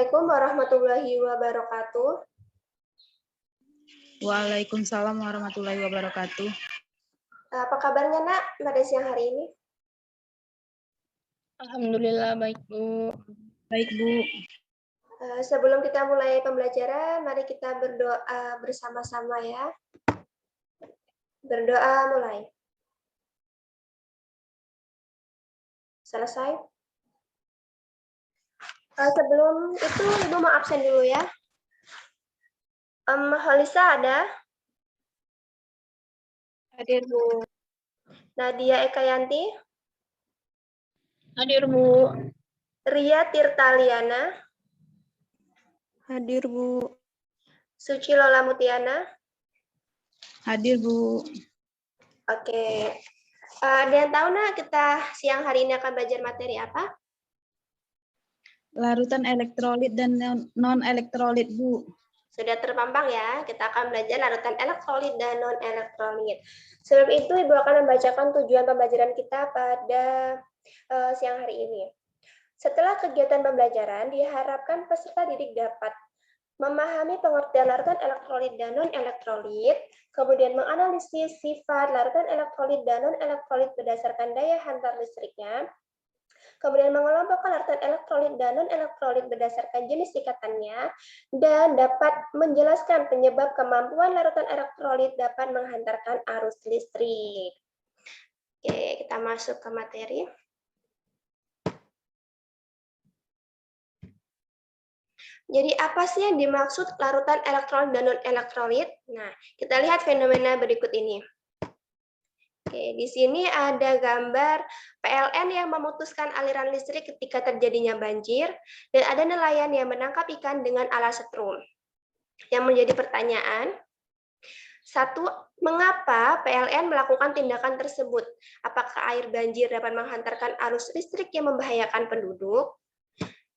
Assalamualaikum warahmatullahi wabarakatuh. Waalaikumsalam warahmatullahi wabarakatuh. Apa kabarnya, Nak, pada siang hari ini? Alhamdulillah baik, Bu. Baik, Bu. Sebelum kita mulai pembelajaran, mari kita berdoa bersama-sama ya. Berdoa mulai. Selesai? Sebelum itu, Ibu mau absen dulu ya. Halisa ada? Hadir, Bu. Nadia Ekayanti? Hadir, Bu. Ria Tirtaliana? Hadir, Bu. Suci Lola Mutiana? Hadir, Bu. Oke. Ada yang tahu, Nak, kita siang hari ini akan belajar materi apa? Larutan elektrolit dan non-elektrolit, Bu. Sudah terpampang ya, kita akan belajar larutan elektrolit dan non-elektrolit. Sebelum itu, Ibu akan membacakan tujuan pembelajaran kita pada siang hari ini. Setelah kegiatan pembelajaran, diharapkan peserta didik dapat memahami pengertian larutan elektrolit dan non-elektrolit, kemudian menganalisis sifat larutan elektrolit dan non-elektrolit berdasarkan daya hantar listriknya, kemudian mengelompokkan larutan elektrolit dan non-elektrolit berdasarkan jenis ikatannya, dan dapat menjelaskan penyebab kemampuan larutan elektrolit dapat menghantarkan arus listrik. Oke, kita masuk ke materi. Jadi apa sih yang dimaksud larutan elektrolit dan non-elektrolit? Nah, kita lihat fenomena berikut ini. Oke, di sini ada gambar PLN yang memutuskan aliran listrik ketika terjadinya banjir, dan ada nelayan yang menangkap ikan dengan alat setrum. Yang menjadi pertanyaan, satu, mengapa PLN melakukan tindakan tersebut? Apakah air banjir dapat menghantarkan arus listrik yang membahayakan penduduk?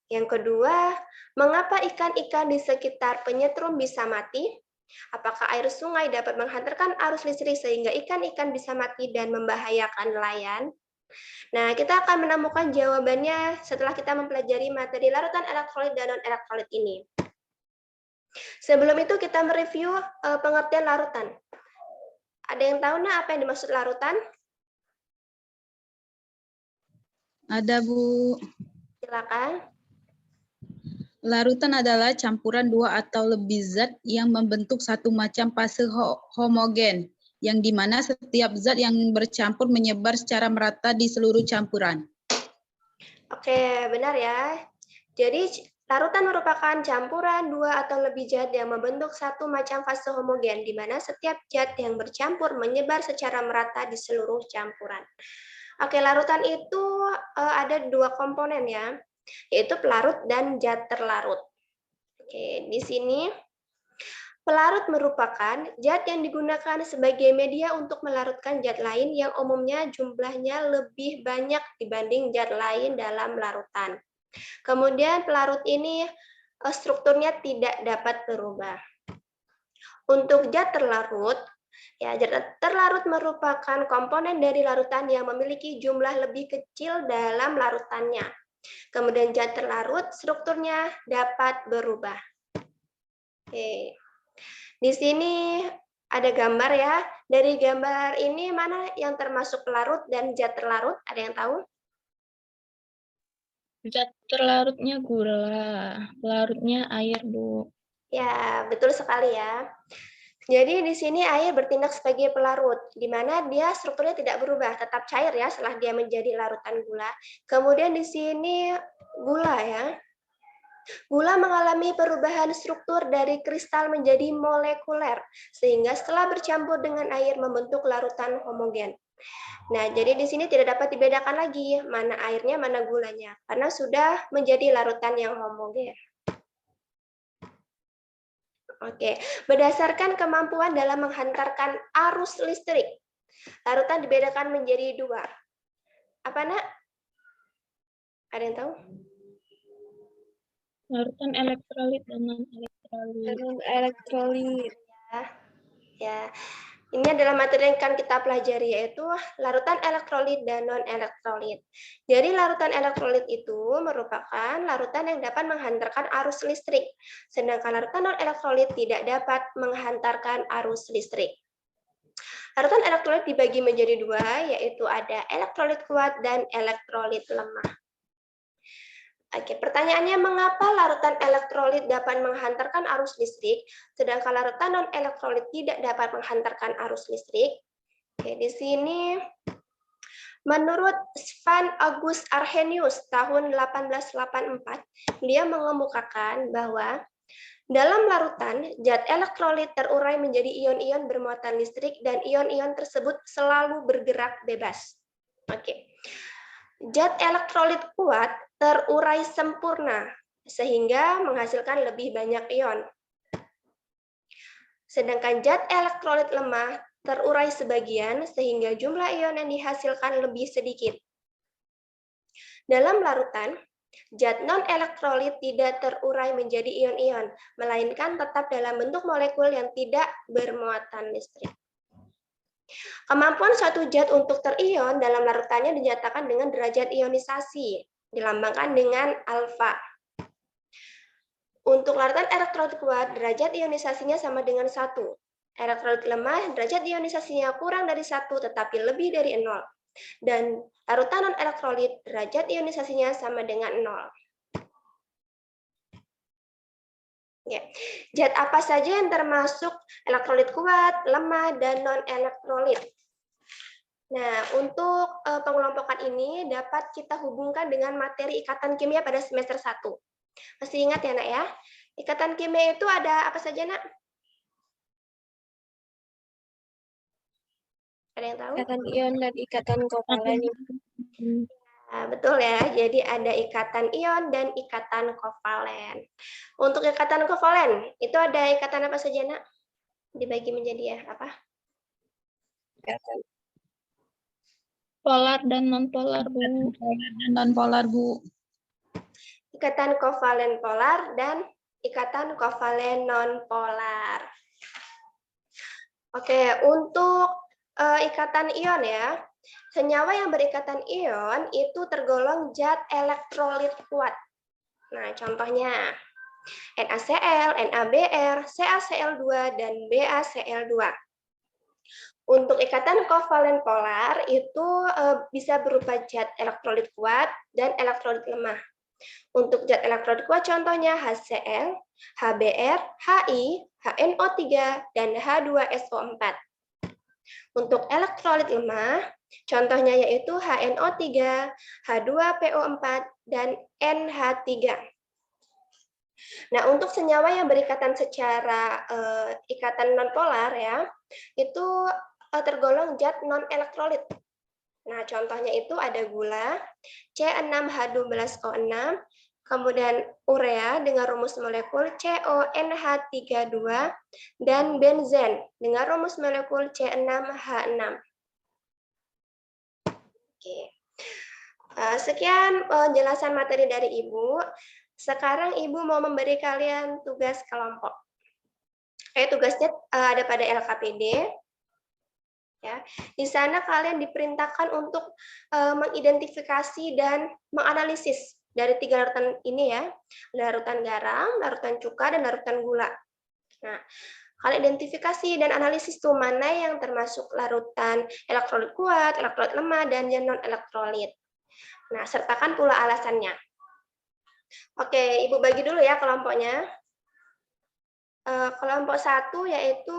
Yang kedua, mengapa ikan-ikan di sekitar penyetrum bisa mati? Apakah air sungai dapat menghantarkan arus listrik sehingga ikan-ikan bisa mati dan membahayakan nelayan? Nah, kita akan menemukan jawabannya setelah kita mempelajari materi larutan elektrolit dan non-elektrolit ini. Sebelum itu kita mereview pengertian larutan. Ada yang tahu nggak apa yang dimaksud larutan? Ada, Bu. Silakan. Larutan adalah campuran dua atau lebih zat yang membentuk satu macam fase homogen, yang dimana setiap zat yang bercampur menyebar secara merata di seluruh campuran. Oke, benar ya. Jadi, larutan merupakan campuran dua atau lebih zat yang membentuk satu macam fase homogen, di mana setiap zat yang bercampur menyebar secara merata di seluruh campuran. Oke, larutan itu ada dua komponen ya, yaitu pelarut dan zat terlarut. Oke, di sini pelarut merupakan zat yang digunakan sebagai media untuk melarutkan zat lain yang umumnya jumlahnya lebih banyak dibanding zat lain dalam larutan. Kemudian pelarut ini strukturnya tidak dapat berubah. Untuk zat terlarut, ya, zat terlarut merupakan komponen dari larutan yang memiliki jumlah lebih kecil dalam larutannya. Kemudian zat terlarut strukturnya dapat berubah. Oke. Di sini ada gambar ya. Dari gambar ini mana yang termasuk pelarut dan zat terlarut? Ada yang tahu? Zat terlarutnya gula, pelarutnya air, Bu. Ya, betul sekali ya. Jadi di sini air bertindak sebagai pelarut, di mana dia strukturnya tidak berubah, tetap cair ya setelah dia menjadi larutan gula. Kemudian di sini gula ya. Gula mengalami perubahan struktur dari kristal menjadi molekuler, sehingga setelah bercampur dengan air membentuk larutan homogen. Nah, jadi di sini tidak dapat dibedakan lagi mana airnya, mana gulanya, karena sudah menjadi larutan yang homogen. Oke, berdasarkan kemampuan dalam menghantarkan arus listrik, larutan dibedakan menjadi dua. Apa, Nak? Ada yang tahu? Larutan elektrolit dan non-elektrolit. Non-elektrolit. Ya. Ini adalah materi yang akan kita pelajari, yaitu larutan elektrolit dan non-elektrolit. Jadi larutan elektrolit itu merupakan larutan yang dapat menghantarkan arus listrik, sedangkan larutan non-elektrolit tidak dapat menghantarkan arus listrik. Larutan elektrolit dibagi menjadi dua, yaitu ada elektrolit kuat dan elektrolit lemah. Oke, pertanyaannya mengapa larutan elektrolit dapat menghantarkan arus listrik, sedangkan larutan non-elektrolit tidak dapat menghantarkan arus listrik? Oke, di sini menurut Svan August Arrhenius tahun 1884, dia mengemukakan bahwa dalam larutan, zat elektrolit terurai menjadi ion-ion bermuatan listrik dan ion-ion tersebut selalu bergerak bebas. Oke. Zat elektrolit kuat terurai sempurna sehingga menghasilkan lebih banyak ion. Sedangkan zat elektrolit lemah terurai sebagian sehingga jumlah ion yang dihasilkan lebih sedikit. Dalam larutan, zat non-elektrolit tidak terurai menjadi ion-ion, melainkan tetap dalam bentuk molekul yang tidak bermuatan listrik. Kemampuan suatu zat untuk terion dalam larutannya dinyatakan dengan derajat ionisasi, dilambangkan dengan alfa. Untuk larutan elektrolit kuat, derajat ionisasinya sama dengan 1. Elektrolit lemah, derajat ionisasinya kurang dari 1 tetapi lebih dari 0. Dan larutan non-elektrolit, derajat ionisasinya sama dengan 0. Ya. Zat apa saja yang termasuk elektrolit kuat, lemah, dan non-elektrolit? Nah, untuk pengelompokan ini dapat kita hubungkan dengan materi ikatan kimia pada semester 1. Masih ingat ya, Nak ya? Ikatan kimia itu ada apa saja, Nak? Ada yang tahu? Ikatan ion dan ikatan kovalen. Nah, betul ya, jadi ada ikatan ion dan ikatan kovalen. Untuk ikatan kovalen, itu ada ikatan apa saja, Nak? Dibagi menjadi ya, apa? Ikatan polar dan non-polar, Bu. Polar dan non-polar, Bu. Ikatan kovalen polar dan ikatan kovalen non-polar. Oke, untuk ikatan ion ya, senyawa yang berikatan ion itu tergolong zat elektrolit kuat. Nah, contohnya NaCl, NaBr, CaCl2, dan BaCl2. Untuk ikatan kovalen polar itu bisa berupa zat elektrolit kuat dan elektrolit lemah. Untuk zat elektrolit kuat contohnya HCl, HBr, Hi, HNO3, dan H2SO4. Untuk elektrolit lemah, contohnya yaitu HNO3, H2PO4, dan NH3. Nah, untuk senyawa yang berikatan secara ikatan nonpolar ya, itu tergolong zat non-elektrolit. Nah, contohnya itu ada gula, C6H12O6, kemudian urea dengan rumus molekul CONH32, dan benzen dengan rumus molekul C6H6. Oke. Sekian penjelasan materi dari Ibu. Sekarang Ibu mau memberi kalian tugas kelompok. Tugasnya ada pada LKPD. Ya, di sana kalian diperintahkan untuk mengidentifikasi dan menganalisis dari 3 larutan ini ya, larutan garam, larutan cuka, dan larutan gula. Nah, kalian identifikasi dan analisis tuh mana yang termasuk larutan elektrolit kuat, elektrolit lemah, dan yang non-elektrolit. Nah, sertakan pula alasannya. Oke, Ibu bagi dulu ya kelompoknya. Kelompok 1 yaitu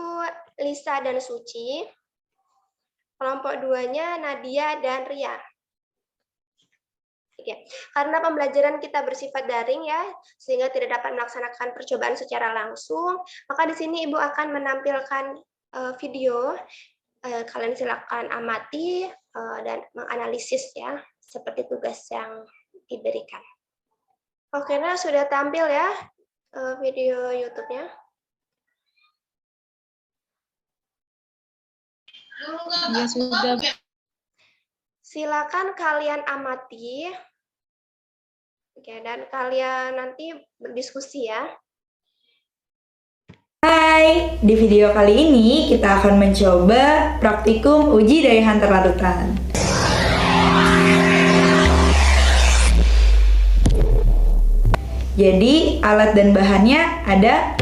Lisa dan Suci. Kelompok 2-nya Nadia dan Ria. Oke. Karena pembelajaran kita bersifat daring ya, sehingga tidak dapat melaksanakan percobaan secara langsung, maka di sini Ibu akan menampilkan video. Kalian silakan amati dan menganalisis ya, seperti tugas yang diberikan. Oke, nah sudah tampil ya video YouTube-nya. Ya sudah. Silakan kalian amati. Oke, dan kalian nanti berdiskusi ya. Hai, di video kali ini kita akan mencoba praktikum uji daya hantar larutan. Jadi, alat dan bahannya ada.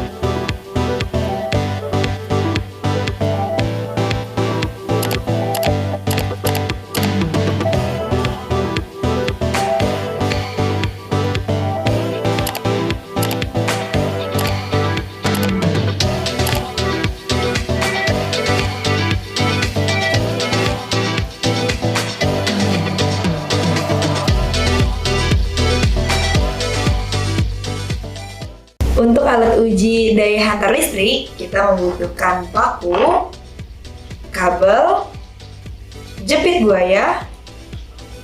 Untuk alat uji daya hantar listrik, kita membutuhkan paku, kabel, jepit buaya,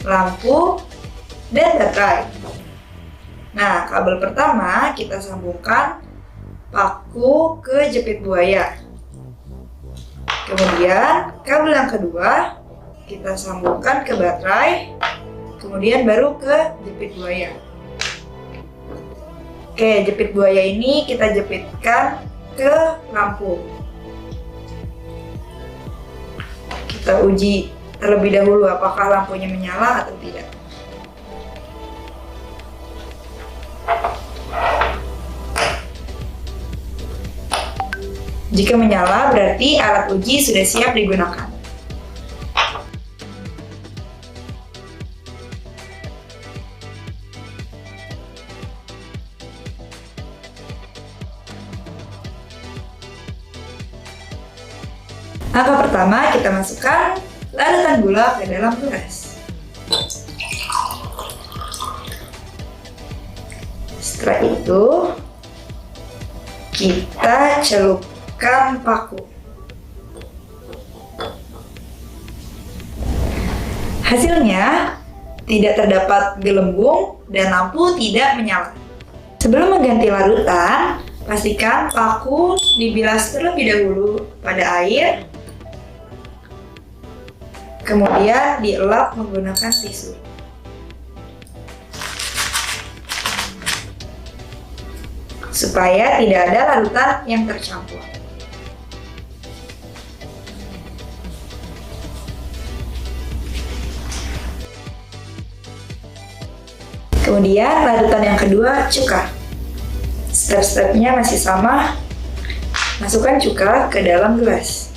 lampu, dan baterai. Nah, kabel pertama kita sambungkan paku ke jepit buaya. Kemudian, kabel yang kedua kita sambungkan ke baterai, kemudian baru ke jepit buaya. Oke, jepit buaya ini kita jepitkan ke lampu. Kita uji terlebih dahulu apakah lampunya menyala atau tidak. Jika menyala, berarti alat uji sudah siap digunakan. Langkah pertama, kita masukkan larutan gula ke dalam gelas. Setelah itu, kita celupkan paku. Hasilnya, tidak terdapat gelembung dan lampu tidak menyala. Sebelum mengganti larutan, pastikan paku dibilas terlebih dahulu pada air, kemudian dielap menggunakan tisu. Supaya tidak ada larutan yang tercampur. Kemudian larutan yang kedua, cuka. Step-stepnya masih sama. Masukkan cuka ke dalam gelas.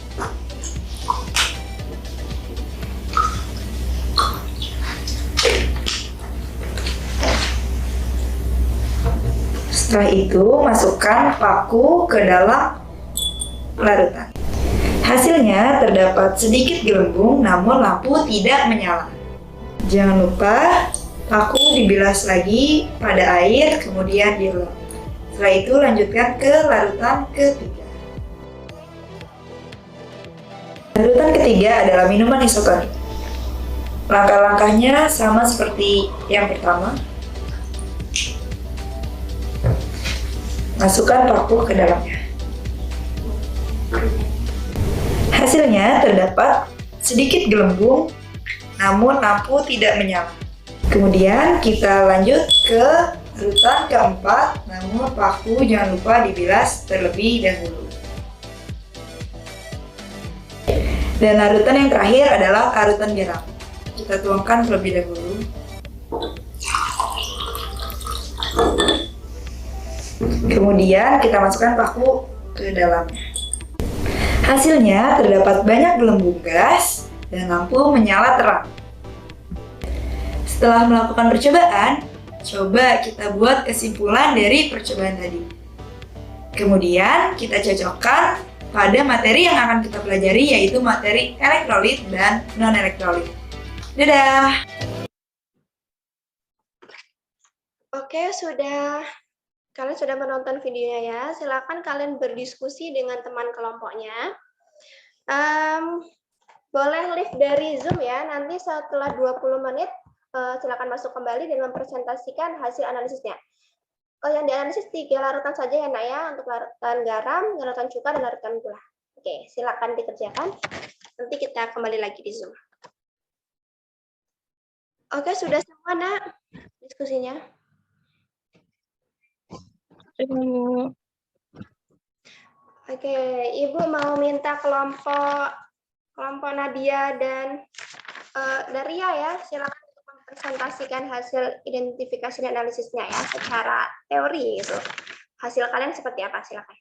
Setelah itu, masukkan paku ke dalam larutan. Hasilnya terdapat sedikit gelembung, namun lampu tidak menyala. Jangan lupa, paku dibilas lagi pada air, kemudian dielap. Setelah itu, lanjutkan ke larutan ketiga. Larutan ketiga adalah minuman isotonik. Langkah-langkahnya sama seperti yang pertama. Masukkan paku ke dalamnya. Hasilnya terdapat sedikit gelembung, namun lampu tidak menyala. Kemudian kita lanjut ke larutan keempat, namun paku jangan lupa dibilas terlebih dahulu. Dan larutan yang terakhir adalah larutan garam. Kita tuangkan terlebih dahulu. Kemudian kita masukkan paku ke dalamnya. Hasilnya terdapat banyak gelembung gas dan lampu menyala terang. Setelah melakukan percobaan, coba kita buat kesimpulan dari percobaan tadi. Kemudian kita cocokkan pada materi yang akan kita pelajari, yaitu materi elektrolit dan non-elektrolit. Dadah! Oke, kalian sudah menonton videonya ya. Silakan kalian berdiskusi dengan teman kelompoknya. Boleh live dari Zoom ya. Nanti setelah 20 menit, silakan masuk kembali dan mempresentasikan hasil analisisnya. Yang dianalisis 3 larutan saja ya, Nak ya. Untuk larutan garam, larutan cuka, dan larutan gula. Oke, silakan dikerjakan. Nanti kita kembali lagi di Zoom. Oke, sudah semua, Nak, diskusinya? Oke, Ibu mau minta kelompok Nadia dan Ria ya, silakan untuk mempresentasikan hasil identifikasi dan analisisnya ya secara teori itu. Hasil kalian seperti apa? Silakan.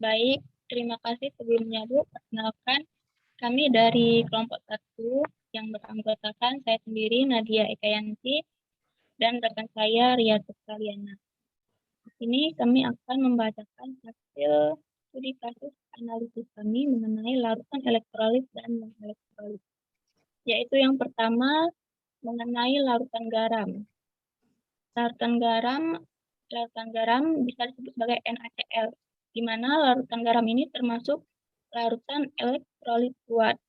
Baik, terima kasih sebelumnya Bu. Perkenalkan, kami dari kelompok 1 yang beranggotakan saya sendiri Nadia Ekayanti dan rekan saya Ria Tuskaliana. Di sini kami akan membacakan hasil studi kasus analisis kami mengenai larutan elektrolit dan non-elektrolit. Yaitu yang pertama mengenai larutan garam. Larutan garam bisa disebut sebagai NaCl, di mana larutan garam ini termasuk larutan elektrolit kuat.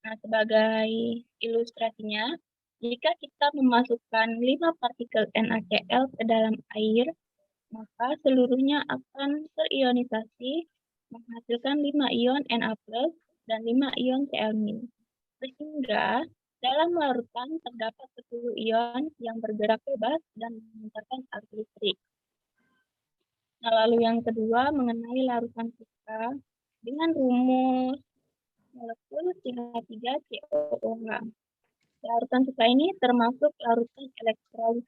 Nah, sebagai ilustrasinya, jika kita memasukkan 5 partikel NaCl ke dalam air, maka seluruhnya akan terionisasi menghasilkan 5 ion Na+ dan 5 ion Cl-. Sehingga dalam larutan terdapat 10 ion yang bergerak bebas dan memancarkan arus listrik. Nah, lalu yang kedua mengenai larutan cuka dengan rumus molekul CH3COOH. Larutan cuka ini termasuk larutan elektrolit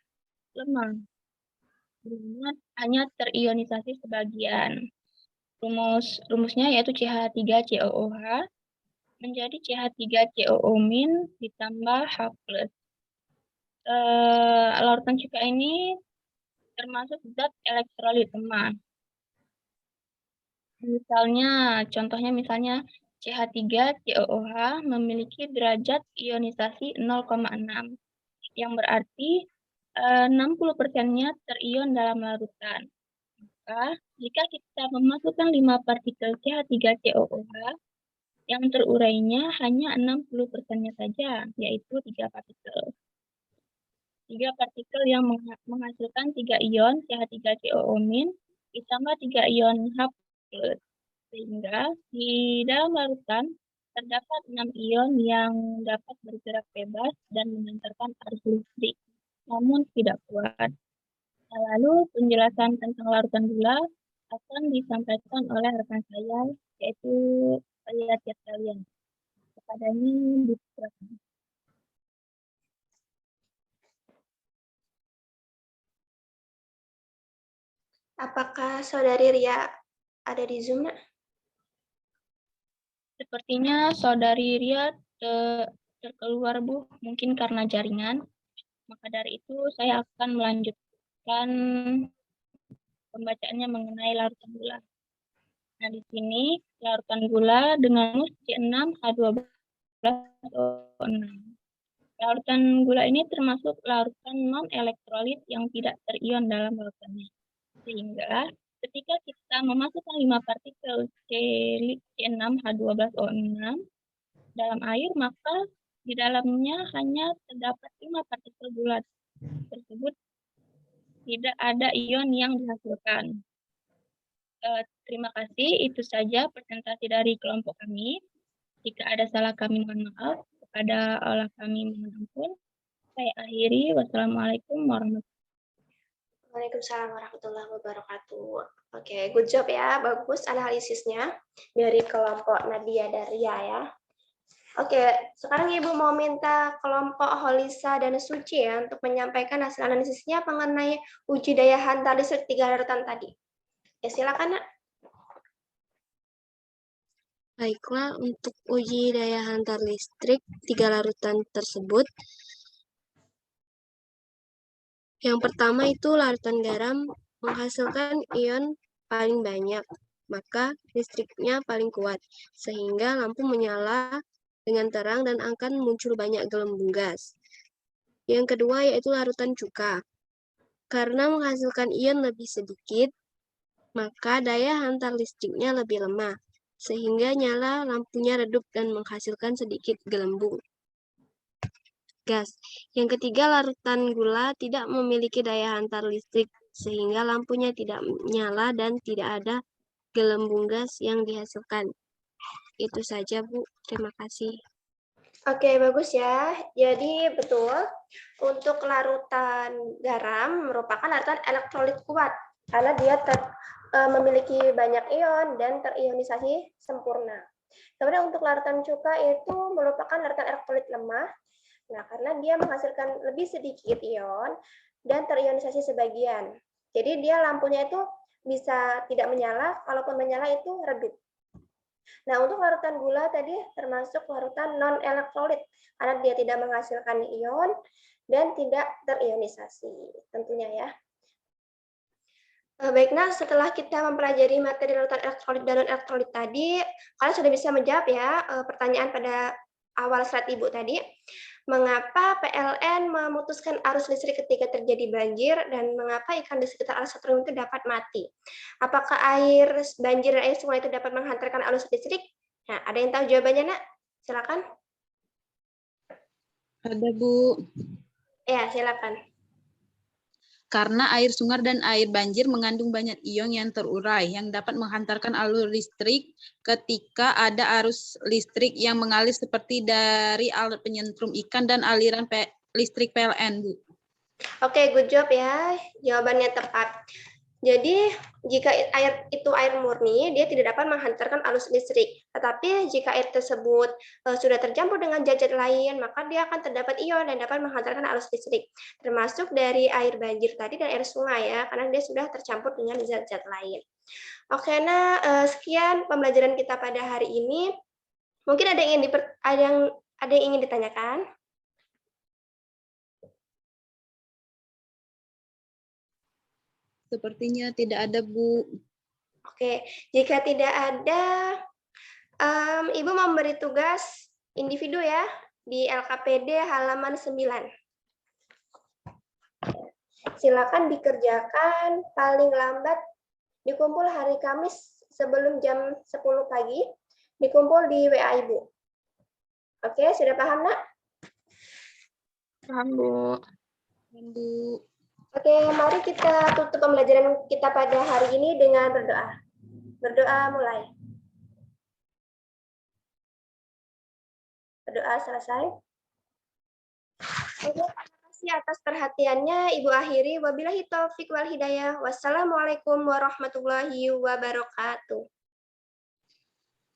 lemah, hanya terionisasi sebagian. Rumusnya yaitu CH3COOH menjadi CH3COO- ditambah H+. Larutan cuka ini termasuk zat elektrolit lemah. Contohnya CH3COOH memiliki derajat ionisasi 0,6, yang berarti 60%-nya terion dalam larutan. Maka, jika kita memasukkan 5 partikel CH3COOH, yang terurainya hanya 60%-nya saja, yaitu 3 partikel. 3 partikel yang menghasilkan 3 ion CH3COO- ditambah 3 ion H+. Sehingga di dalam larutan terdapat 6 ion yang dapat bergerak bebas dan memancarkan arus listrik, namun tidak kuat. Nah, lalu penjelasan tentang larutan gula akan disampaikan oleh rekan saya, yaitu Ria Tuskaliana. Kepadanya dipersilakan. Apakah Saudari Ria ada di Zoom, Nak? Sepertinya Saudari Ria terkeluar, Bu, mungkin karena jaringan. Maka dari itu saya akan melanjutkan pembacaannya mengenai larutan gula. Nah, di sini larutan gula dengan rumus C6H12O6. Larutan gula ini termasuk larutan non-elektrolit yang tidak terion dalam larutannya. Sehingga ketika kita memasukkan 5 partikel C6H12O6 dalam air, maka di dalamnya hanya terdapat 5 partikel gula tersebut, tidak ada ion yang dihasilkan. Terima kasih, itu saja presentasi dari kelompok kami. Jika ada salah kami mohon maaf, kepada Allah kami mohon ampun. Saya akhiri, wassalamualaikum warahmatullahi wabarakatuh. Waalaikumsalam warahmatullahi wabarakatuh. Oke, good job ya, bagus analisisnya dari kelompok Nadia dan Ria ya. Oke, sekarang Ibu mau minta kelompok Holisa dan Suci ya untuk menyampaikan hasil analisisnya mengenai uji daya hantar listrik 3 larutan tadi. Ya, silakan, Nak. Baiklah, untuk uji daya hantar listrik 3 larutan tersebut, yang pertama itu larutan garam menghasilkan ion paling banyak, maka listriknya paling kuat, sehingga lampu menyala dengan terang dan akan muncul banyak gelembung gas. Yang kedua yaitu larutan cuka. Karena menghasilkan ion lebih sedikit, maka daya hantar listriknya lebih lemah, sehingga nyala lampunya redup dan menghasilkan sedikit gelembung gas. Yang ketiga, larutan gula tidak memiliki daya hantar listrik, sehingga lampunya tidak nyala dan tidak ada gelembung gas yang dihasilkan. Itu saja, Bu. Terima kasih. Oke, bagus ya. Jadi betul, untuk larutan garam merupakan larutan elektrolit kuat. karena dia memiliki banyak ion dan terionisasi sempurna. Kemudian untuk larutan cuka itu merupakan larutan elektrolit lemah. Nah, karena dia menghasilkan lebih sedikit ion dan terionisasi sebagian. Jadi dia lampunya itu bisa tidak menyala, kalaupun menyala itu redup. Nah, untuk larutan gula tadi termasuk larutan non-elektrolit, karena dia tidak menghasilkan ion dan tidak terionisasi, tentunya ya. Baik, nah setelah kita mempelajari materi larutan elektrolit dan non-elektrolit tadi, kalian sudah bisa menjawab ya pertanyaan pada awal slide Ibu tadi. Mengapa PLN memutuskan arus listrik ketika terjadi banjir dan mengapa ikan di sekitar alas setrum itu dapat mati? Apakah air banjir dan air sungai itu dapat menghantarkan arus listrik? Nah, ada yang tahu jawabannya, Nak? Silakan. Ada, Bu. Ya, silakan. Karena air sungai dan air banjir mengandung banyak ion yang terurai yang dapat menghantarkan alur listrik ketika ada arus listrik yang mengalir seperti dari alat penyentrum ikan dan aliran listrik PLN, Bu. Oke, good job ya. Jawabannya tepat. Jadi, jika air itu air murni, dia tidak dapat menghantarkan arus listrik. Tetapi jika air tersebut sudah tercampur dengan zat-zat lain, maka dia akan terdapat ion dan dapat menghantarkan arus listrik. Termasuk dari air banjir tadi dan air sungai ya, karena dia sudah tercampur dengan zat-zat lain. Oke, nah sekian pembelajaran kita pada hari ini. Mungkin ada yang ingin ditanyakan? Sepertinya tidak ada, Bu. Oke, jika tidak ada, Ibu memberi tugas individu ya di LKPD halaman 9. Silakan dikerjakan paling lambat dikumpul hari Kamis sebelum jam 10 pagi, dikumpul di WA Ibu. Oke, sudah paham, Nak? Paham, Bu. Bu. Oke, mari kita tutup pembelajaran kita pada hari ini dengan berdoa. Berdoa mulai. Berdoa selesai. Terima kasih atas perhatiannya. Ibu akhiri. Wabillahi taufik wal hidayah. Wassalamualaikum warahmatullahi wabarakatuh.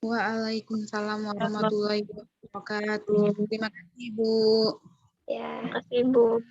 Waalaikumsalam warahmatullahi wabarakatuh. Terima kasih, Bu. Ya. Terima kasih, Bu.